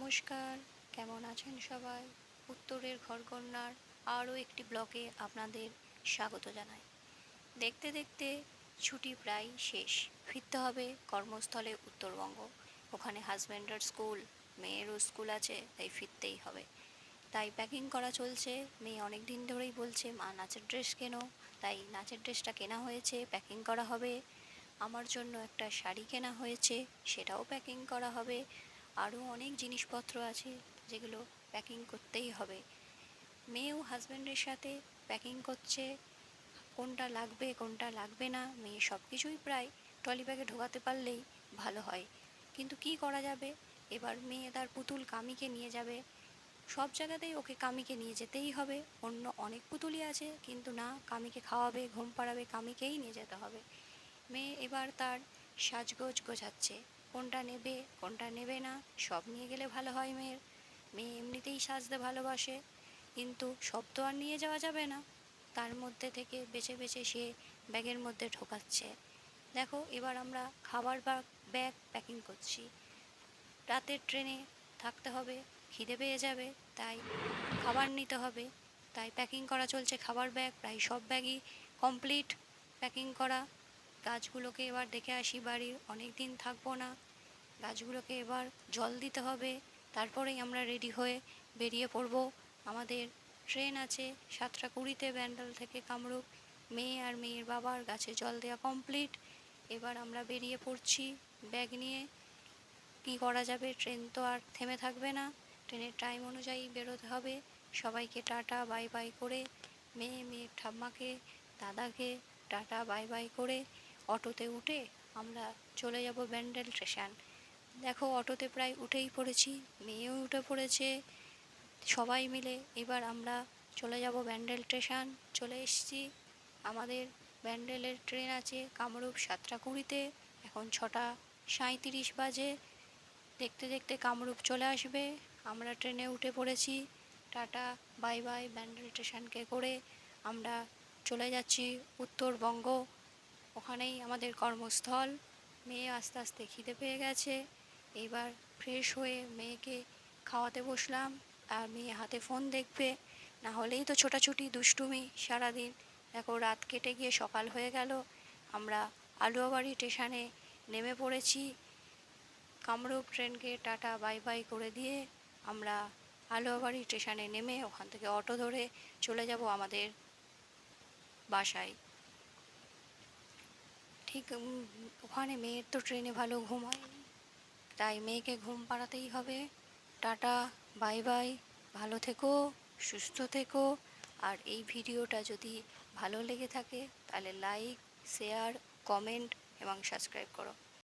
নমস্কার, কেমন আছেন সবাই? উত্তরের ঘরকন্নার আরও একটি ব্লকে আপনাদের স্বাগত জানাই। দেখতে দেখতে ছুটি প্রায় শেষ, ফিরতে হবে কর্মস্থলে উত্তরবঙ্গ। ওখানে হাজব্যান্ডের স্কুল, মেয়েরও স্কুল আছে, তাই ফিরতেই হবে। তাই প্যাকিং করা চলছে। মেয়ে অনেক দিন ধরেই বলছে মা নাচের ড্রেস কেনো, তাই নাচের ড্রেসটা কেনা হয়েছে, প্যাকিং করা হবে। আমার জন্য একটা শাড়ি কেনা হয়েছে, সেটাও প্যাকিং করা হবে। আরও অনেক জিনিসপত্র আছে যেগুলো প্যাকিং করতেই হবে। মেয়েও হাজব্যান্ডের সাথে প্যাকিং করছে, কোনটা লাগবে কোনটা লাগবে না। মেয়ে সব কিছুই প্রায় ট্রলি ব্যাগে ঢোকাতে পারলেই ভালো হয়, কিন্তু কি করা যাবে। এবার মেয়ে তার পুতুল কামিকে নিয়ে যাবে, সব জায়গাতেই ওকে কামিকে নিয়ে যেতেই হবে। অন্য অনেক পুতুলই আছে, কিন্তু না, কামিকে খাওয়াবে, ঘুম পাড়াবে, কামিকেই নিয়ে যেতে হবে। মেয়ে এবার তার সাজগোজ গোছাচ্ছে, কোনটা নেবে কোনটা নেবে না, সব নিয়ে গেলে ভালো হয়। মেয়ে এমনিতেই সাজতে ভালোবাসে, কিন্তু সব তো আর নিয়ে যাওয়া যাবে না। তার মধ্যে থেকে বেছে বেছে সে ব্যাগের মধ্যে ঢোকাচ্ছে। দেখো, এবার আমরা খাবার ব্যাগ প্যাকিং করছি। রাতের ট্রেনে থাকতে হবে, খিদে পেয়ে যাবে, তাই খাবার নিতে হবে। তাই প্যাকিং করা চলছে খাবার ব্যাগ, প্রায় সব ব্যাগই কমপ্লিট প্যাকিং করা। গাছগুলোকে এবার দেখে আসি, বাড়ির অনেক দিন থাকবো না। গাছগুলোকে এবার জল দিতে হবে, তারপরেই আমরা রেডি হয়ে বেরিয়ে পড়ব। আমাদের ট্রেন আছে 7:20 ব্যান্ডেল থেকে কামরূপ। মেয়ে আর মেয়ের বাবার গাছে জল দেওয়া কমপ্লিট। এবার আমরা বেরিয়ে পড়ছি ব্যাগ নিয়ে। কী করা যাবে, ট্রেন তো আর থেমে থাকবে না, ট্রেনের টাইম অনুযায়ী বেরোতে হবে। সবাইকে টাটা বাই বাই করে, মেয়ের ঠাম্মাকে, দাদাকে টাটা বাই বাই করে অটোতে উঠে আমরা চলে যাব ব্যান্ডেল স্টেশন। দেখো, অটোতে প্রায় উঠেই পড়েছি, মেয়েও উঠে পড়েছে। সবাই মিলে এবার আমরা চলে যাব ব্যান্ডেল স্টেশন। চলে এসেছি। আমাদের ব্যান্ডেলের ট্রেন আছে কামরূপ 7:20। এখন 6:37 বাজে। দেখতে দেখতে কামরূপ চলে আসবে। আমরা ট্রেনে উঠে পড়েছি। টাটা বাই বাই ব্যান্ডেল স্টেশনকে করে আমরা চলে যাচ্ছি উত্তরবঙ্গ। ওখানেই আমাদের কর্মস্থল। মেয়ে আস্তে আস্তে খিদে পেয়ে গেছে। এবার ফ্রেশ হয়ে মেয়েকে খাওয়াতে বসলাম, আর মেয়ে হাতে ফোন দেখবে, না হলেই তো ছোটাছুটি দুষ্টুমি সারাদিন। দেখো, রাত কেটে গিয়ে সকাল হয়ে গেল। আমরা আলুয়াবাড়ি স্টেশনে নেমে পড়েছি। কামরূপ ট্রেনকে টাটা বাই বাই করে দিয়ে আমরা আলুয়াবাড়ি স্টেশনে নেমে ওখান থেকে অটো ধরে চলে যাব আমাদের বাসায়। ঠিক ওখানে মেয়ের তো ট্রেনে ভালো ঘুম হয়নি, তাই মেয়েকে ঘুম পাড়াতেই হবে। টাটা বাই বাই, ভালো থেকো, সুস্থ থেকো। আর এই ভিডিওটা যদি ভালো লেগে থাকে তাহলে লাইক, শেয়ার, কমেন্ট এবং সাবস্ক্রাইব করো।